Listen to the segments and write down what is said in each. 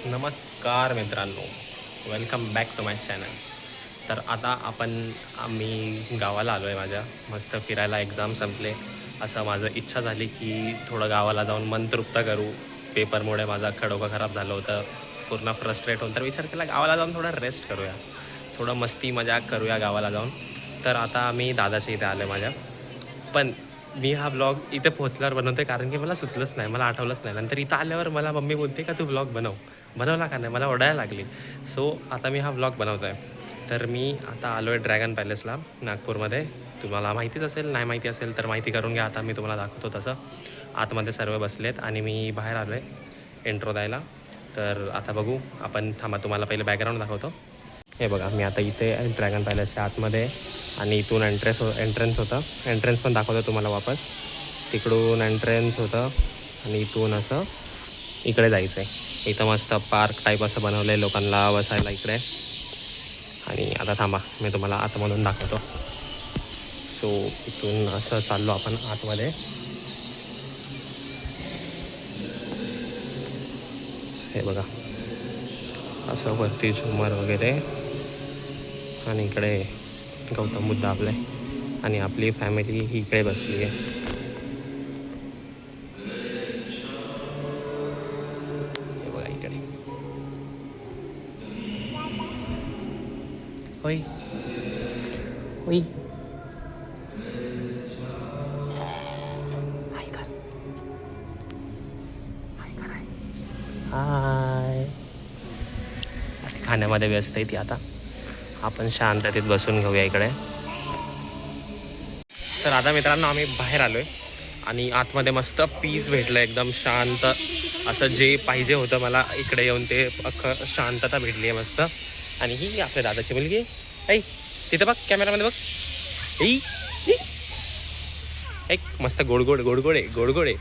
नमस्कार मित्रांनो, welcome back to my channel. तर आता आम्ही गावाला आलो आहे. माझ्या मस्त फिरायला, एक्झाम संपले. असं माझं इच्छा झाली की थोडं गावाला जाऊन मन तृप्त करू. पेपरमुळे माझा डोकं खराब झालं होतं, पूर्ण फ्रस्ट्रेट होऊन. तर विचार केला गावाला जाऊन थोडा रेस्ट करूया, थोडं मस्ती मजाक करूया गावाला जाऊन. तर आता आम्ही दादाच्या इथे आलो आहे माझ्या. पण मी हा ब्लॉग इथे पोहोचल्यावर बनवते, कारण की मला सुचलंच नाही, मला आठवलंच नाही. नंतर इथं आल्यावर मला मम्मी बोलते का तू ब्लॉग बनवला का नाही, मला ओढायला लागली. सो आता मी हा ब्लॉग बनवतो आहे. तर मी आता आलो आहे ड्रॅगन पॅलेसला नागपूरमध्ये. तुम्हाला माहितीच असेल, नाही माहिती असेल तर माहिती करून घ्या. आता मी तुम्हाला दाखवतो तसं. आतमध्ये सर्व बसलेत आणि मी बाहेर आलो आहे एंट्रो द्यायला. तर आता बघू आपण, थांबा तुम्हाला पहिले बॅकग्राऊंड दाखवतो. हे बघा, मी आता इथे ड्रॅगन पॅलेसच्या आतमध्ये, आणि इथून एंट्रन्स होतं. एंट्रन्स पण दाखवतो तुम्हाला वापस. तिकडून एंट्रन्स होतं आणि इथून असं इकडे जायचं आहे. इथं मस्त पार्क टाईप असं बनवलं आहे लोकांना बसायला इकडे. आणि आता थांबा मी तुम्हाला आतमधून दाखवतो. सो इथून असं चाललो आपण आतमध्ये. हे बघा, असं वरती झुमर वगैरे, आणि इकडे गौतम बुद्ध आपले आणि आपली फॅमिली ही इकडे बसली आहे. हे बघा इकडे. होय होय, हाय कर, हाय. खाण्यामध्ये व्यस्त आहे ती. आता आपण शांततेत बसून घेऊया इकडे. तर आता मित्रांनो आम्ही बाहेर आलो आहे आणि आतमध्ये मस्त पीस भेटलं, एकदम शांत असं जे पाहिजे होतं मला इकडे येऊन, ते अख्खं शांतता भेटली आहे मस्त. आणि ही आपल्या दादाची मुलगी ऐ, तिथं बघ कॅमेरामध्ये बघ. ई एक मस्त गोडगोडे.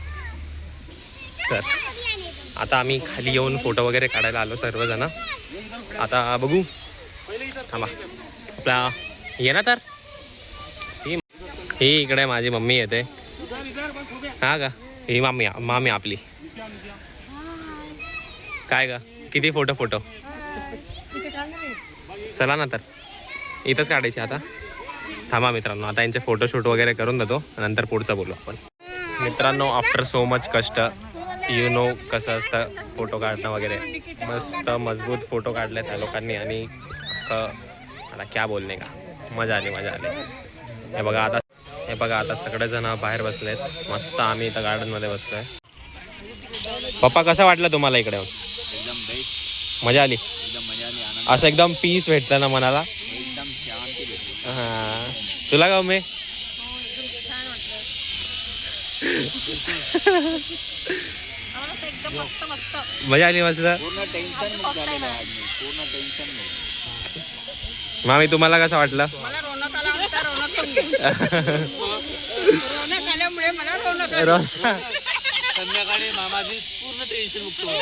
तर आता आम्ही खाली येऊन फोटो वगैरे काढायला आलो सर्वजण. आता बघू, थांबा आपला ये ना. तर ही इकडे माझी मम्मी येते. हा का, ही मामी आपली. काय का, किती फोटो चला ना. तर इथंच काढायची आता. थांबा मित्रांनो, आता यांचे फोटोशूट वगैरे करून देतो, नंतर पुढचं बोलू आपण. मित्रांनो, आफ्टर सो मच कष्ट, यू नो कसं असतं फोटो काढणं वगैरे. मस्त मजबूत फोटो काढले त्या लोकांनी, आणि आता क्या बोलणे का, मजा आली. हे बघा आता सगळेजण बाहेर बसलेत. मस्त आम्ही इथं गार्डनमध्ये बसलोय. पप्पा, कसं वाटलं तुम्हाला इकडे? एकदम बेस्ट, मजा आली. एकदम मजा आली, आनंद, असं एकदम पीस भेटतं ना मनाला. एकदम शांती भेटली. हां, तुला का मी मजा आली मस्त. पूर्ण टेन्शन मुक्त झालेलं आहे आज मी, पूर्ण टेन्शन मुक्त. मामी, तुम्हाला कसं वाटलं? मला रोनक आला होता, रोनक येऊन गेली. रोनक आल्यामुळे मला रोनक आली. संध्याकाळी मामाजी पूर्ण टेन्शन मुक्त होतं.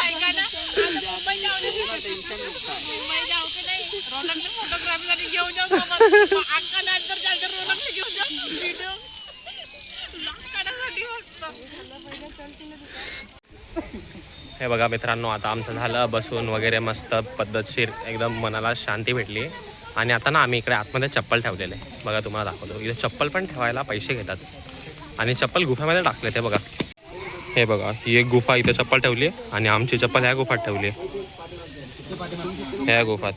ऐका ना, आता मुंबई जाऊ दे. पूर्ण टेन्शन मुक्त आहे. मुंबई जाऊ की नाही, रोनकने फोटोग्राफीसाठी घेऊन जाऊ सोबत. अक्का नंतर चालतं, रोनकने घेऊन जाऊ व्हिडिओ ब्लॉग काढण्यासाठी फक्त. हे बघा मित्रांनो, आता आमचं झालं बसून वगैरे मस्त पद्धतशीर, एकदम मनाला शांती भेटली. आणि आता ना आम्ही इकडे आतमध्ये चप्पल ठेवलेले आहे. बघा तुम्हाला दाखवतो. इथे चप्पल पण ठेवायला पैसे घेतात, आणि चप्पल गुफामध्ये टाकले. ते बघा, हे बघा, ही एक गुफा, इथे चप्पल ठेवली आहे, आणि आमची चप्पल ह्या गुफात ठेवली आहे, ह्या गुफात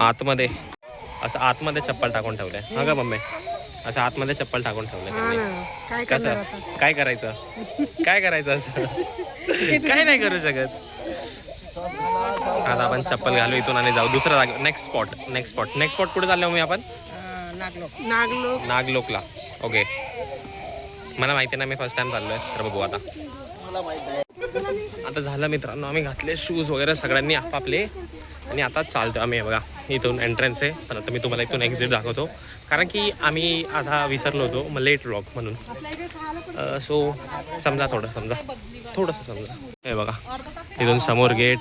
आतमध्ये. असं आतमध्ये चप्पल टाकून ठेवलंय. हा का मम्मी, असं आतमध्ये चप्पल टाकून ठेवलंय. कसं काय करायचं असं काय नाही करू शकत. आता आपण चप्पल घालू इथून आणि जाऊ दुसरा जागा. नेक्स्ट स्पॉट कुठे चाललो मी? आपण नागलोकला. ओके, मला माहिती ना, मी फर्स्ट टाइम चाललोय. तर बघू आता झालं मित्रांनो, आम्ही घातले शूज वगैरे सगळ्यांनी आपापले, आणि आता चालतो आम्ही. बघा, इथून एंट्रन्स आहे, पण आता मी तुम्हाला इथून एक्झिट दाखवतो, कारण की आम्ही आधा विसरलो होतो, मग लेट व्लॉग म्हणून. सो समजा थोडंसं समजा. हे बघा, इथून समोर गेट,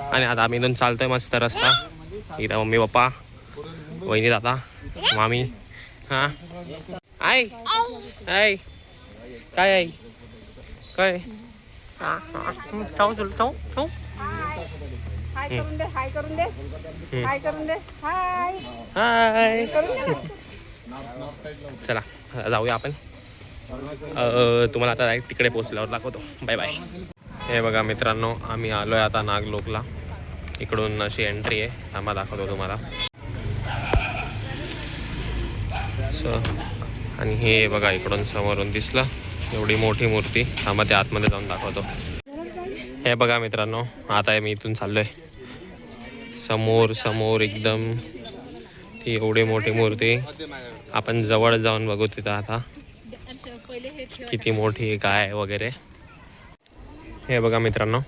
आणि आता आम्ही इथून चालतोय मस्त रस्ता. इथं मम्मी पप्पा, वहिनी, दादा, मामी. हां, आई काय आई, काय चाव चाव चाव चाव. हाय करून दे, हाय करून दे, हाय करून दे, हाय हाय. करून दे. चला जाऊया आपण. तुम्हाला आता डायरेक्ट तिकडे पोचल्यावर दाखवतो. Bye bye. हे बघा मित्रांनो, आम्ही आलोय आता नागलोकला. इकडून अशी एंट्री आहे. थांबा दाखवतो तुम्हाला. आणि हे बघा इकडून समोरून दिसलं एवढी मोठी मूर्ती. थांबा ते आतमध्ये जाऊन दाखवतो. हे बघा मित्रांनो, आता मी इथून चाललोय. समोर एकदम ती एवढी मोठी मूर्ती. आपण जवळ जाऊन बघू तिथं आता किती मोठी आहे काय वगैरे. हे बघा मित्रांनो,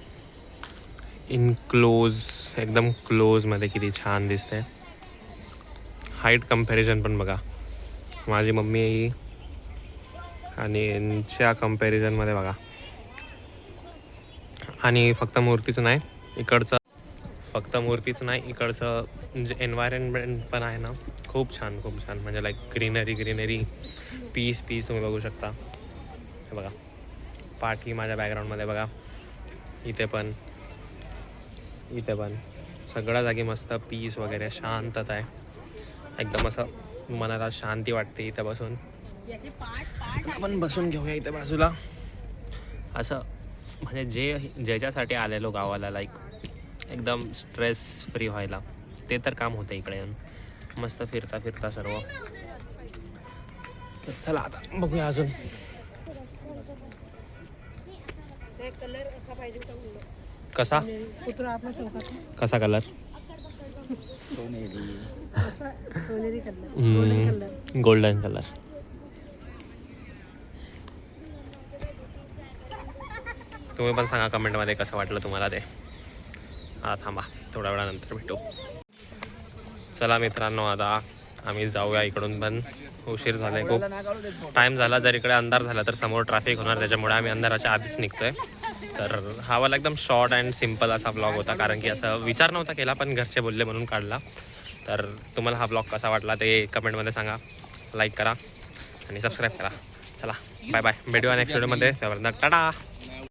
इनक्लोज एकदम क्लोजमध्ये किती छान दिसते. हाईट कम्पॅरिझन पण बघा. माझी मम्मी आणि यांच्या कम्पॅरिझनमध्ये बघा. आणि फक्त मूर्तीचं नाही इकडचं म्हणजे एन्व्हायरमेंट पण आहे ना, खूप छान म्हणजे लाईक ग्रीनरी पीस तुम्ही बघू शकता. हे बघा पाठी माझ्या बॅकग्राऊंडमध्ये बघा. इथे पण सगळ्या जागी मस्त पीस वगैरे, शांतता आहे एकदम. असं मनाला शांती वाटते इथं बसून. आपण बसून घेऊया इथे बाजूला. असं म्हणजे ज्याच्यासाठी आलेलो गावाला लाईक एकदम स्ट्रेस फ्री व्हायला, ते तर काम होतं इकडे येऊन. मस्त फिरता सर्व. तर चला आता बघूया अजून. कलर असा पाहिजे कसा कलर? सोनेरी कलर, गोल्डन कलर. तुम्ही पण सांगा कमेंटमध्ये कसं वाटलं तुम्हाला ते. आता थांबा थोड्या वेळानंतर भेटू. चला मित्रांनो, आता आम्ही जाऊया इकडून. पण उशीर झाला आहे, खूप टाईम झाला. जर इकडे अंधार झाला तर समोर ट्रॅफिक होणार, त्याच्यामुळे आम्ही अंधाराच्या आधीच निघतोय. तर हा वाला एकदम शॉर्ट अँड सिम्पल असा ब्लॉग होता, कारण की असं विचार नव्हता केला, पण घरचे बोलले म्हणून काढला. तर तुम्हाला हा ब्लॉग कसा वाटला ते कमेंटमध्ये सांगा. लाईक करा आणि सबस्क्राईब करा. चला बाय बाय. भेटूया नेक्स्ट व्हिडिओमध्ये. टाटा.